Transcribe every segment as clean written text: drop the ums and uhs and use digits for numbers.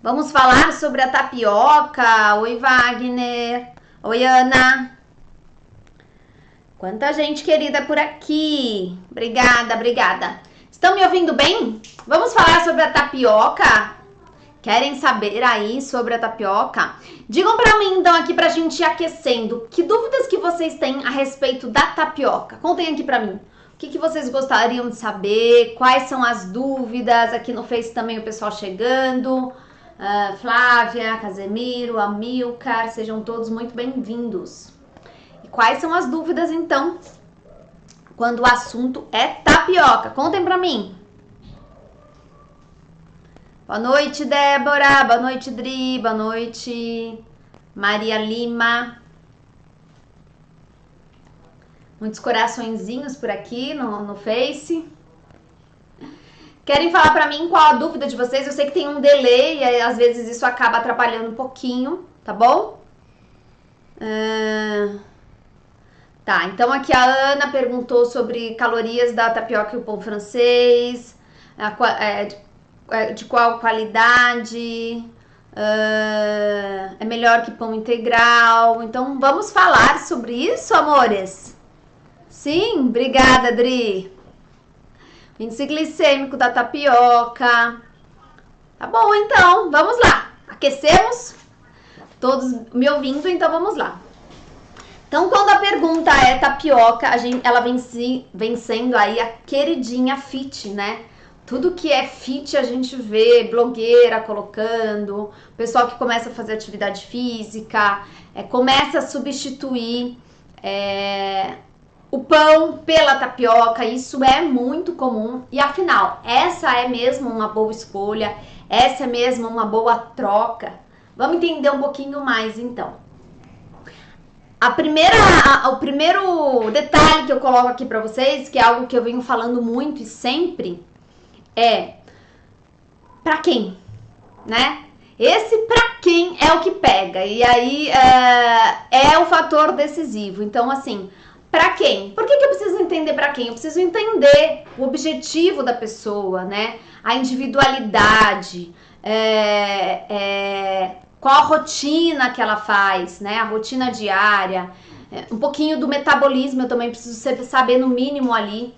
Vamos falar sobre a tapioca. Oi, Wagner. Oi, Ana. Quanta gente querida por aqui. Obrigada, obrigada. Estão me ouvindo bem? Vamos falar sobre a tapioca? Querem saber aí sobre a tapioca? Digam pra mim então aqui pra gente ir aquecendo. Que dúvidas que vocês têm a respeito da tapioca? Contem aqui pra mim. O que vocês gostariam de saber? Quais são as dúvidas? Aqui no Face também o pessoal chegando. Flávia, Casemiro, Amilcar, sejam todos muito bem-vindos. E quais são as dúvidas então quando o assunto é tapioca? Contem pra mim. Boa noite, Débora. Boa noite, Dri. Boa noite, Maria Lima. Muitos coraçõezinhos por aqui no Face. Querem falar pra mim qual a dúvida de vocês? Eu sei que tem um delay e às vezes isso acaba atrapalhando um pouquinho, tá bom? Tá, então aqui a Ana perguntou sobre calorias da tapioca e o pão francês, de qual qualidade, é melhor que pão integral. Então vamos falar sobre isso, amores? Sim, obrigada, Dri. Índice glicêmico da tapioca. Tá bom, então, vamos lá. Aquecemos? Todos me ouvindo, então vamos lá. Então, quando a pergunta é tapioca, ela vem sendo aí a queridinha fit, né? Tudo que é fit a gente vê blogueira colocando, pessoal que começa a fazer atividade física, começa a substituir o pão pela tapioca. Isso é muito comum e afinal, essa é mesmo uma boa escolha, essa é mesmo uma boa troca. Vamos entender um pouquinho mais então. O primeiro detalhe que eu coloco aqui para vocês, que é algo que eu venho falando muito e sempre, é para quem, né? Esse para quem é o que pega, e aí é o fator decisivo. Então, assim, para quem? Por que eu preciso entender para quem? Eu preciso entender o objetivo da pessoa, né? A individualidade, qual a rotina que ela faz, né? A rotina diária, um pouquinho do metabolismo eu também preciso saber no mínimo ali,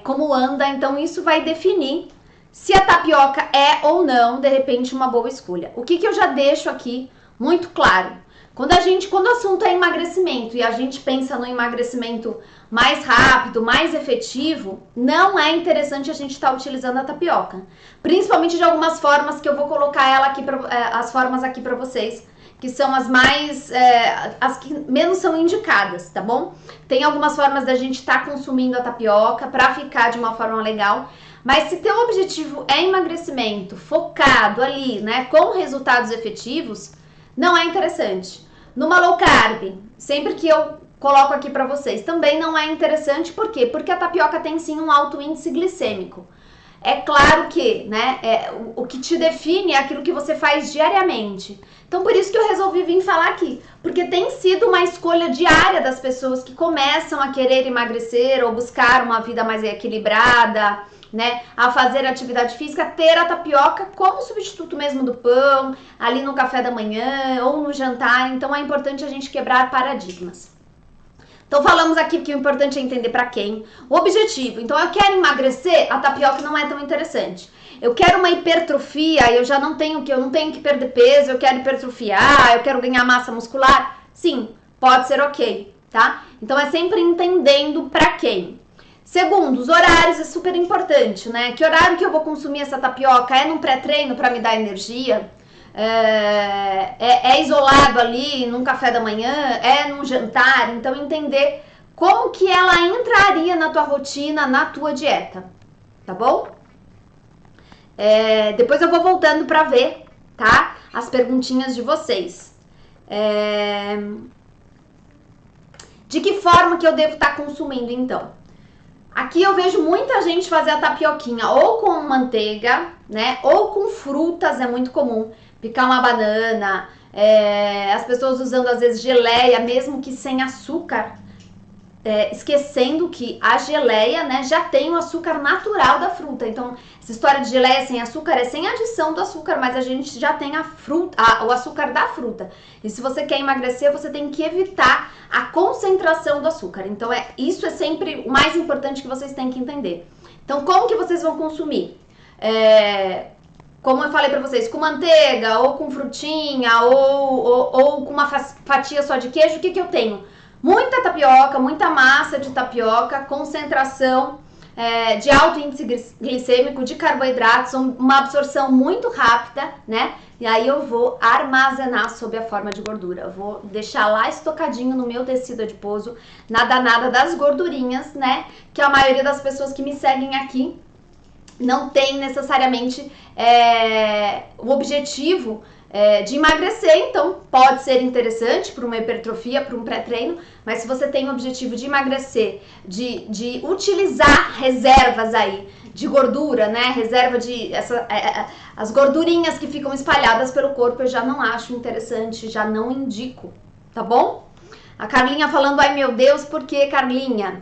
como anda. Então isso vai definir se a tapioca é ou não, de repente, uma boa escolha. O que eu já deixo aqui muito claro? Quando o assunto é emagrecimento e a gente pensa no emagrecimento mais rápido, mais efetivo, não é interessante a gente estar utilizando a tapioca. Principalmente de algumas formas que eu vou colocar ela aqui as formas aqui para vocês, que são as as que menos são indicadas, tá bom? Tem algumas formas da gente estar consumindo a tapioca para ficar de uma forma legal, mas se teu objetivo é emagrecimento focado ali, né, com resultados efetivos, não é interessante. Numa low carb, sempre que eu coloco aqui para vocês, também não é interessante. Por quê? Porque a tapioca tem sim um alto índice glicêmico. É claro que, né, o que te define é aquilo que você faz diariamente. Então, por isso que eu resolvi vir falar aqui, porque tem sido uma escolha diária das pessoas que começam a querer emagrecer ou buscar uma vida mais equilibrada, né, a fazer atividade física, ter a tapioca como substituto mesmo do pão, ali no café da manhã ou no jantar. Então é importante a gente quebrar paradigmas. Então falamos aqui que o importante é entender para quem, o objetivo. Então eu quero emagrecer, a tapioca não é tão interessante. Eu quero uma hipertrofia, eu não tenho que perder peso, eu quero hipertrofiar, eu quero ganhar massa muscular. Sim, pode ser ok, tá? Então é sempre entendendo para quem. Segundo, os horários é super importante, né? Que horário que eu vou consumir essa tapioca? É num pré-treino para me dar energia? É isolado ali num café da manhã? É num jantar? Então entender como que ela entraria na tua rotina, na tua dieta, tá bom? Depois eu vou voltando para ver, tá? As perguntinhas de vocês. De que forma que eu devo estar consumindo então? Aqui eu vejo muita gente fazer a tapioquinha ou com manteiga, né? Ou com frutas, é muito comum. Picar uma banana, as pessoas usando às vezes geleia, mesmo que sem açúcar. Esquecendo que a geleia, né, já tem o açúcar natural da fruta. Então, Essa história de geleia sem açúcar é sem adição do açúcar, mas a gente já tem a fruta, o açúcar da fruta. E se você quer emagrecer, você tem que evitar a concentração do açúcar. Então, isso é sempre o mais importante que vocês têm que entender. Então, como que vocês vão consumir? Como eu falei pra vocês, com manteiga, ou com frutinha, ou com uma fatia só de queijo, o que eu tenho? Muita tapioca, muita massa de tapioca, concentração de alto índice glicêmico, de carboidratos, uma absorção muito rápida, né? E aí eu vou armazenar sob a forma de gordura. Eu vou deixar lá estocadinho no meu tecido adiposo, nada das gordurinhas, né? Que a maioria das pessoas que me seguem aqui não tem necessariamente o objetivo de emagrecer, então pode ser interessante para uma hipertrofia, para um pré-treino, mas se você tem o objetivo de emagrecer, de utilizar reservas aí de gordura, né, reserva de as gordurinhas que ficam espalhadas pelo corpo, eu já não acho interessante, já não indico, tá bom? A Carlinha falando, ai meu Deus, por que, Carlinha?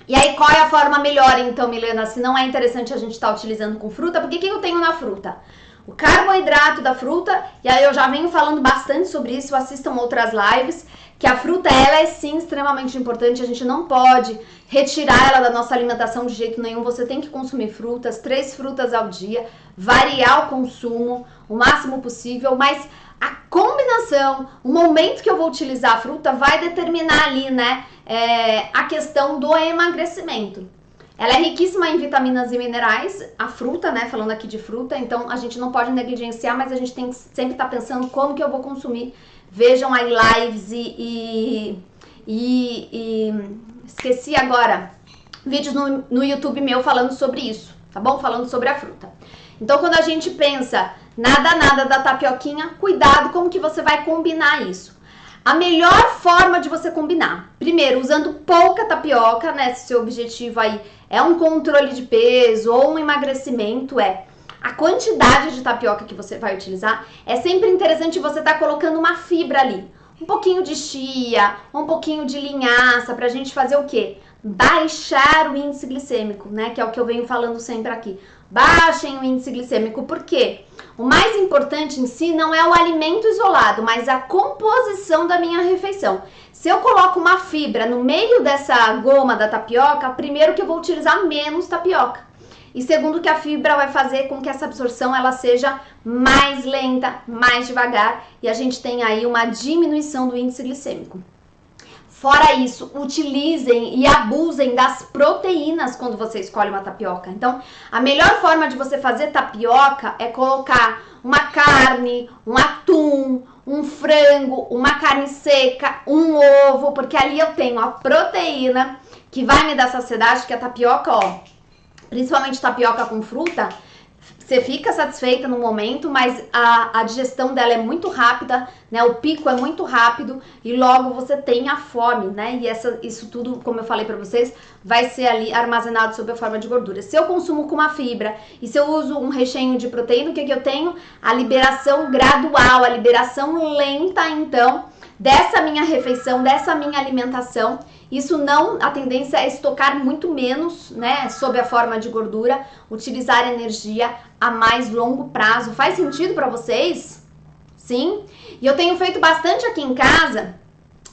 E aí, qual é a forma melhor, então, Milena, se não é interessante a gente estar utilizando com fruta? Porque o que eu tenho na fruta? O carboidrato da fruta, e aí eu já venho falando bastante sobre isso, assistam outras lives, que a fruta, ela é sim extremamente importante, a gente não pode retirar ela da nossa alimentação de jeito nenhum, você tem que consumir frutas, 3 frutas ao dia, variar o consumo o máximo possível, mas a combinação, o momento que eu vou utilizar a fruta vai determinar ali, né, a questão do emagrecimento. Ela é riquíssima em vitaminas e minerais, a fruta, né, falando aqui de fruta, então a gente não pode negligenciar, mas a gente tem que sempre estar pensando como que eu vou consumir. Vejam aí lives esqueci agora, vídeos no YouTube meu falando sobre isso, tá bom? Falando sobre a fruta. Então quando a gente pensa nada da tapioquinha, cuidado como que você vai combinar isso. A melhor forma de você combinar, primeiro, usando pouca tapioca, né, se seu objetivo aí é um controle de peso ou um emagrecimento, a quantidade de tapioca que você vai utilizar, é sempre interessante você estar colocando uma fibra ali, um pouquinho de chia, um pouquinho de linhaça, pra gente fazer o quê? Baixar o índice glicêmico, né, que é o que eu venho falando sempre aqui. Baixem o índice glicêmico, por quê? O mais importante em si não é o alimento isolado, mas a composição da minha refeição. Se eu coloco uma fibra no meio dessa goma da tapioca, primeiro que eu vou utilizar menos tapioca. E segundo que a fibra vai fazer com que essa absorção ela seja mais lenta, mais devagar, e a gente tem aí uma diminuição do índice glicêmico. Fora isso, utilizem e abusem das proteínas quando você escolhe uma tapioca. Então, a melhor forma de você fazer tapioca é colocar uma carne, um atum, um frango, uma carne seca, um ovo, porque ali eu tenho a proteína que vai me dar saciedade, que a tapioca, ó, principalmente tapioca com fruta, você fica satisfeita no momento, mas a digestão dela é muito rápida, né? O pico é muito rápido e logo você tem a fome, né? E isso tudo, como eu falei pra vocês, vai ser ali armazenado sob a forma de gordura. Se eu consumo com uma fibra e se eu uso um recheio de proteína, o que eu tenho? A liberação gradual, a liberação lenta, então, dessa minha refeição, dessa minha alimentação. Isso não, a tendência é estocar muito menos, né, sob a forma de gordura, utilizar energia a mais longo prazo. Faz sentido para vocês? Sim? E eu tenho feito bastante aqui em casa.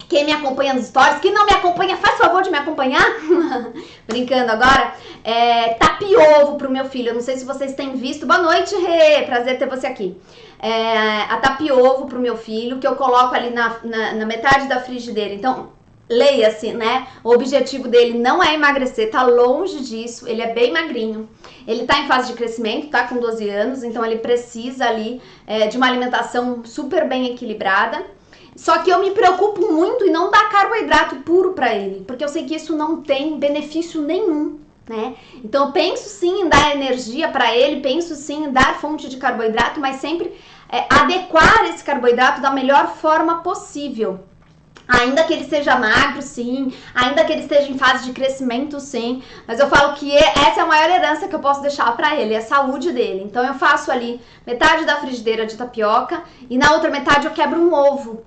Quem me acompanha nos stories, quem não me acompanha, faz favor de me acompanhar. Brincando agora. Tapiovo pro meu filho. Eu não sei se vocês têm visto. Boa noite, Rê. Prazer ter você aqui. A tapiovo pro meu filho, que eu coloco ali na metade da frigideira. Então, leia-se, né? O objetivo dele não é emagrecer, tá longe disso, ele é bem magrinho. Ele tá em fase de crescimento, tá com 12 anos, então ele precisa ali de uma alimentação super bem equilibrada. Só que eu me preocupo muito em não dar carboidrato puro pra ele, porque eu sei que isso não tem benefício nenhum, né? Então eu penso sim em dar energia pra ele, penso sim em dar fonte de carboidrato, mas sempre adequar esse carboidrato da melhor forma possível. Ainda que ele seja magro, sim. Ainda que ele esteja em fase de crescimento, sim. Mas eu falo que essa é a maior herança que eu posso deixar pra ele, é a saúde dele. Então eu faço ali metade da frigideira de tapioca e na outra metade eu quebro um ovo.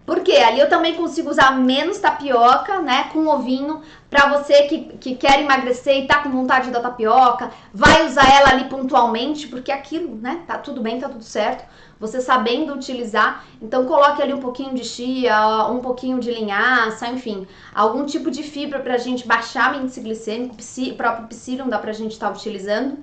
Porque ali eu também consigo usar menos tapioca, né, com ovinho, pra você que quer emagrecer e tá com vontade da tapioca, vai usar ela ali pontualmente, porque aquilo, né, tá tudo bem, tá tudo certo, você sabendo utilizar, então coloque ali um pouquinho de chia, um pouquinho de linhaça, enfim, algum tipo de fibra pra gente baixar o índice glicêmico, o próprio psyllium dá pra gente estar utilizando.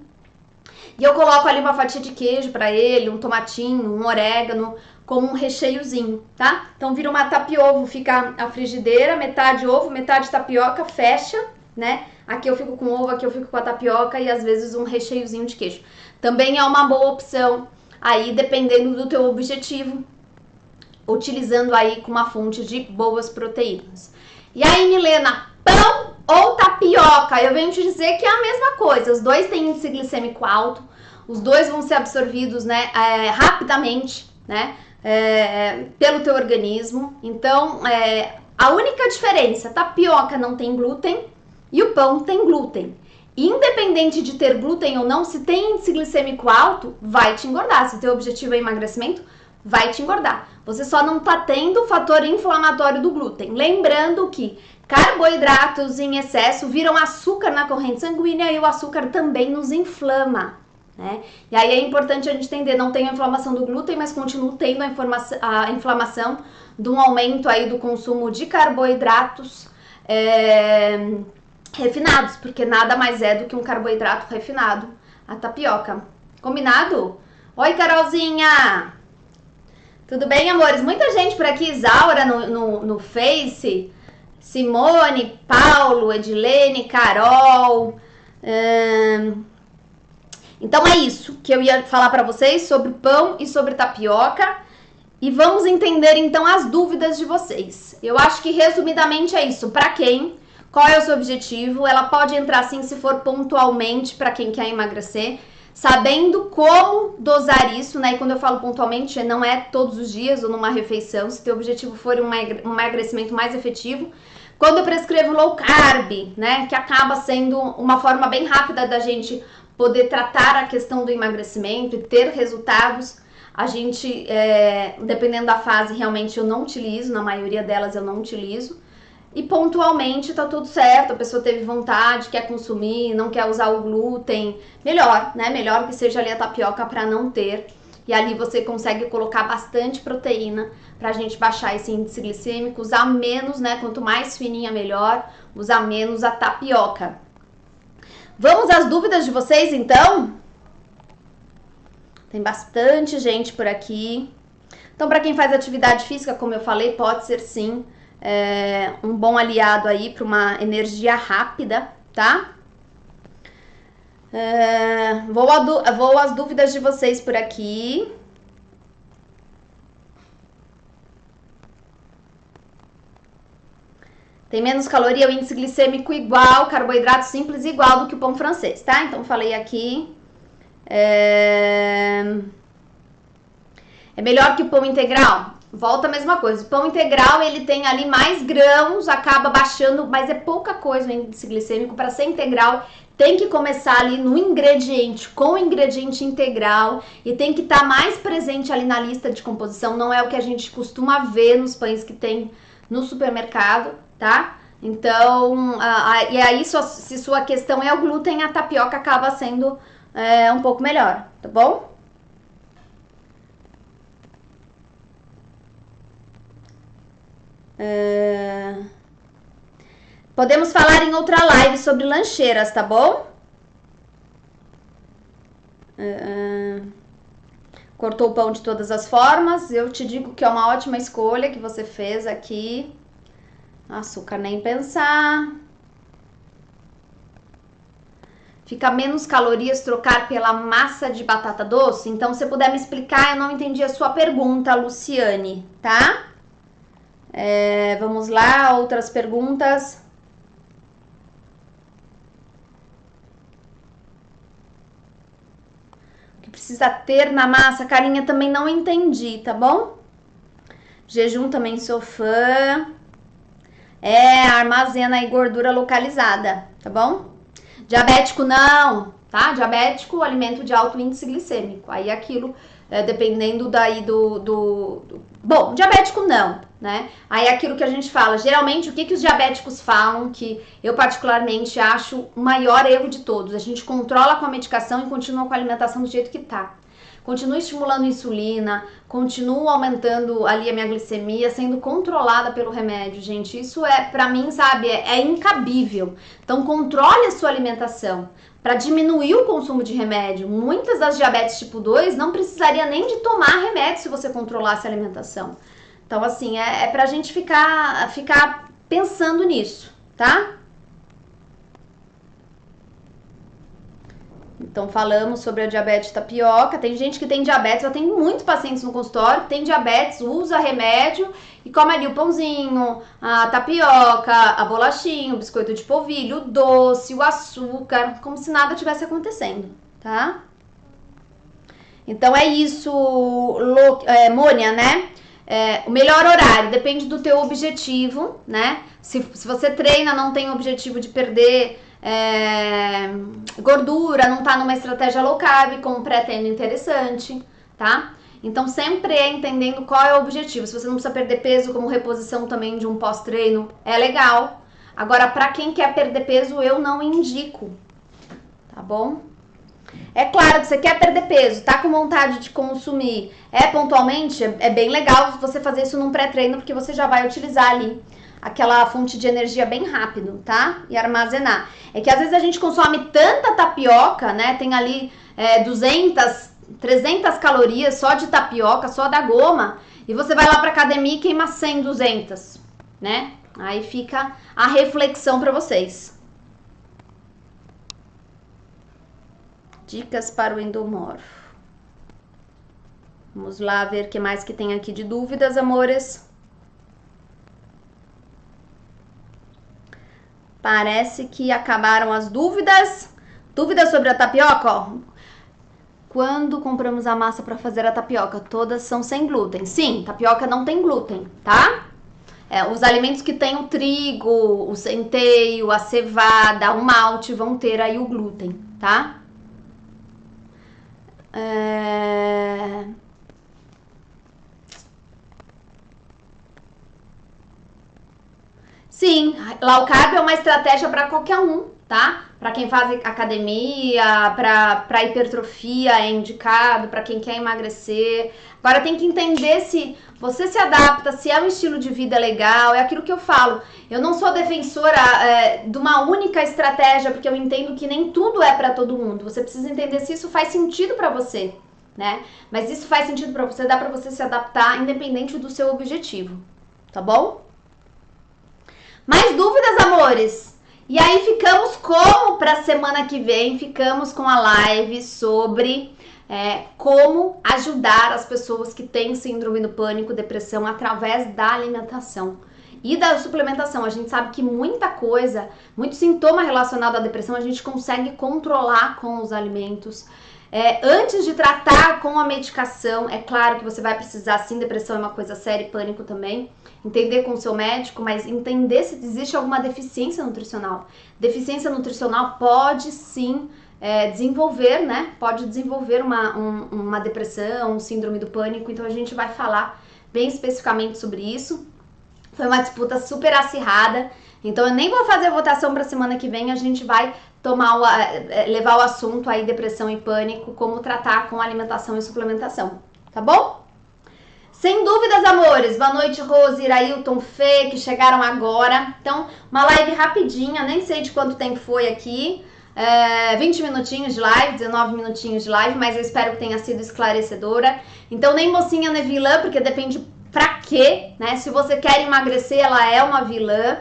E eu coloco ali uma fatia de queijo pra ele, um tomatinho, um orégano, como um recheiozinho, tá? Então vira uma tapiovo, fica a frigideira, metade ovo, metade tapioca, fecha, né? Aqui eu fico com ovo, aqui eu fico com a tapioca e às vezes um recheiozinho de queijo. Também é uma boa opção, aí dependendo do teu objetivo, utilizando aí com uma fonte de boas proteínas. E aí, Milena, pão ou tapioca? Eu venho te dizer que é a mesma coisa, os dois têm índice glicêmico alto, os dois vão ser absorvidos, né, rapidamente, né? Pelo teu organismo. Então, a única diferença, tapioca não tem glúten e o pão tem glúten. Independente de ter glúten ou não, se tem índice glicêmico alto, vai te engordar. Se teu objetivo é emagrecimento, vai te engordar. Você só não tá tendo o fator inflamatório do glúten. Lembrando que carboidratos em excesso viram açúcar na corrente sanguínea e o açúcar também nos inflama. Né? E aí é importante a gente entender, não tem a inflamação do glúten, mas continua tendo a inflamação de um aumento aí do consumo de carboidratos refinados, porque nada mais é do que um carboidrato refinado, a tapioca. Combinado? Oi, Carolzinha! Tudo bem, amores? Muita gente por aqui, Isaura no Face, Simone, Paulo, Edilene, Carol... Então é isso que eu ia falar para vocês sobre pão e sobre tapioca. E vamos entender então as dúvidas de vocês. Eu acho que resumidamente é isso. Para quem? Qual é o seu objetivo? Ela pode entrar sim se for pontualmente para quem quer emagrecer, sabendo como dosar isso, né? E quando eu falo pontualmente, não é todos os dias ou numa refeição. Se teu objetivo for um emagrecimento mais efetivo, quando eu prescrevo low carb, né? Que acaba sendo uma forma bem rápida da gente poder tratar a questão do emagrecimento e ter resultados, a gente, dependendo da fase, realmente eu não utilizo, na maioria delas eu não utilizo, e pontualmente tá tudo certo, a pessoa teve vontade, quer consumir, não quer usar o glúten, melhor, né? Melhor que seja ali a tapioca para não ter, e ali você consegue colocar bastante proteína pra gente baixar esse índice glicêmico, usar menos, né? Quanto mais fininha, melhor, usar menos a tapioca. Vamos às dúvidas de vocês, então? Tem bastante gente por aqui. Então, para quem faz atividade física, como eu falei, pode ser sim um bom aliado aí para uma energia rápida, tá? Vou às dúvidas de vocês por aqui. Tem menos caloria, o índice glicêmico igual, carboidrato simples igual do que o pão francês, tá? Então, falei aqui. É melhor que o pão integral? Volta a mesma coisa. O pão integral, ele tem ali mais grãos, acaba baixando, mas é pouca coisa o índice glicêmico. Para ser integral, tem que começar ali no ingrediente, com o ingrediente integral, e tem que estar mais presente ali na lista de composição. Não é o que a gente costuma ver nos pães que tem no supermercado, tá? Então, e aí, se sua questão é o glúten, a tapioca acaba sendo um pouco melhor, tá bom? Podemos falar em outra live sobre lancheiras, tá bom? Cortou o pão de todas as formas. Eu te digo que é uma ótima escolha que você fez aqui. Açúcar nem pensar. Fica menos calorias trocar pela massa de batata doce? Então, se você puder me explicar, eu não entendi a sua pergunta, Luciane, tá? Vamos lá, outras perguntas. O que precisa ter na massa? Carinha, também não entendi, tá bom? Jejum também sou fã. Armazena aí gordura localizada, tá bom? Diabético não, tá? Diabético, alimento de alto índice glicêmico. Aí aquilo dependendo daí Bom, diabético não, né? Aí é aquilo que a gente fala, geralmente o que os diabéticos falam, que eu particularmente acho o maior erro de todos, a gente controla com a medicação e continua com a alimentação do jeito que tá. Continua estimulando a insulina, continua aumentando ali a minha glicemia, sendo controlada pelo remédio, gente. Isso pra mim, sabe, é incabível. Então, controle a sua alimentação para diminuir o consumo de remédio. Muitas das diabetes tipo 2 não precisaria nem de tomar remédio se você controlasse a alimentação. Então, assim, é pra gente ficar pensando nisso, tá? Então, falamos sobre a diabetes tapioca. Tem gente que tem diabetes, eu tenho muitos pacientes no consultório que tem diabetes, usa remédio e come ali o pãozinho, a tapioca, a bolachinha, o biscoito de polvilho, o doce, o açúcar, como se nada tivesse acontecendo, tá? Então, é isso, Mônia, né? O melhor horário depende do teu objetivo, né? Se você treina, não tem o objetivo de perder gordura, não tá numa estratégia low carb com um pré-treino interessante, tá? Então sempre entendendo qual é o objetivo. Se você não precisa perder peso, como reposição também de um pós-treino, é legal. Agora, pra quem quer perder peso, eu não indico, tá bom? É claro que você quer perder peso, tá com vontade de consumir, pontualmente, é bem legal você fazer isso num pré-treino, porque você já vai utilizar ali aquela fonte de energia bem rápido, tá? E armazenar. É que às vezes a gente consome tanta tapioca, né? Tem ali 200, 300 calorias só de tapioca, só da goma, e você vai lá pra academia e queima 100, 200, né? Aí fica a reflexão pra vocês. Dicas para o endomorfo. Vamos lá ver o que mais que tem aqui de dúvidas, amores. Parece que acabaram as dúvidas. Dúvidas sobre a tapioca, ó. Quando compramos a massa para fazer a tapioca, todas são sem glúten. Sim, tapioca não tem glúten, tá? Os alimentos que tem o trigo, o centeio, a cevada, o malte vão ter aí o glúten, tá? Sim, low carb é uma estratégia para qualquer um, tá? Para quem faz academia, para hipertrofia é indicado, para quem quer emagrecer. Agora tem que entender se você se adapta, se é um estilo de vida legal, é aquilo que eu falo. Eu não sou defensora de uma única estratégia, porque eu entendo que nem tudo é para todo mundo. Você precisa entender se isso faz sentido para você, né? Mas isso faz sentido para você, dá para você se adaptar independente do seu objetivo, tá bom? Mais dúvidas, amores? E aí ficamos como para semana que vem? Ficamos com a live sobre como ajudar as pessoas que têm síndrome do pânico, depressão, através da alimentação e da suplementação. A gente sabe que muita coisa, muito sintoma relacionado à depressão, a gente consegue controlar com os alimentos. Antes de tratar com a medicação, é claro que você vai precisar, sim, depressão é uma coisa séria e pânico também, entender com o seu médico, mas entender se existe alguma deficiência nutricional. Deficiência nutricional pode sim desenvolver, né? Pode desenvolver uma depressão, um síndrome do pânico, então a gente vai falar bem especificamente sobre isso. Foi uma disputa super acirrada, então eu nem vou fazer votação para semana que vem, a gente vai levar o assunto aí, depressão e pânico, como tratar com alimentação e suplementação, tá bom? Sem dúvidas, amores. Boa noite, Rose, Irailton, Fê, que chegaram agora. Então, uma live rapidinha, nem sei de quanto tempo foi aqui. 20 minutinhos de live, 19 minutinhos de live, mas eu espero que tenha sido esclarecedora. Então, nem mocinha nem vilã, porque depende pra quê, né? Se você quer emagrecer, ela é uma vilã.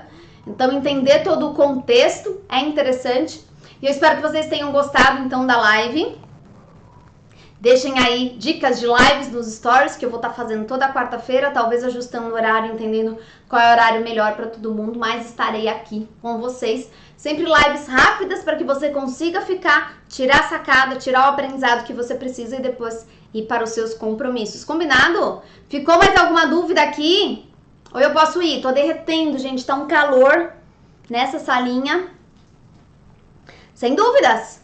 Então, entender todo o contexto é interessante. E eu espero que vocês tenham gostado, então, da live. Deixem aí dicas de lives nos stories, que eu vou estar fazendo toda quarta-feira, talvez ajustando o horário, entendendo qual é o horário melhor para todo mundo, mas estarei aqui com vocês. Sempre lives rápidas para que você consiga tirar a sacada, tirar o aprendizado que você precisa e depois ir para os seus compromissos. Combinado? Ficou mais alguma dúvida aqui? Ou eu posso ir? Tô derretendo, gente, tá um calor nessa salinha. Sem dúvidas!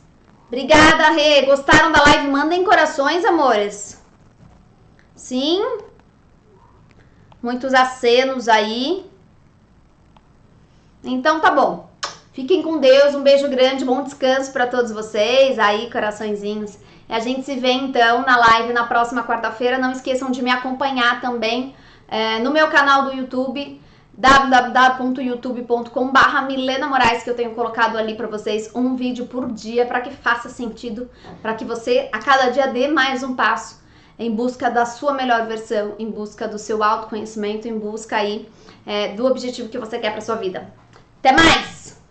Obrigada, Rê. Gostaram da live? Mandem corações, amores. Sim. Muitos acenos aí. Então tá bom. Fiquem com Deus, um beijo grande, bom descanso para todos vocês aí, coraçõezinhos. E a gente se vê então na live na próxima quarta-feira. Não esqueçam de me acompanhar também no meu canal do YouTube, www.youtube.com/Milena Moraes, que eu tenho colocado ali para vocês um vídeo por dia para que faça sentido, para que você a cada dia dê mais um passo em busca da sua melhor versão, em busca do seu autoconhecimento, em busca aí do objetivo que você quer para sua vida. Até mais!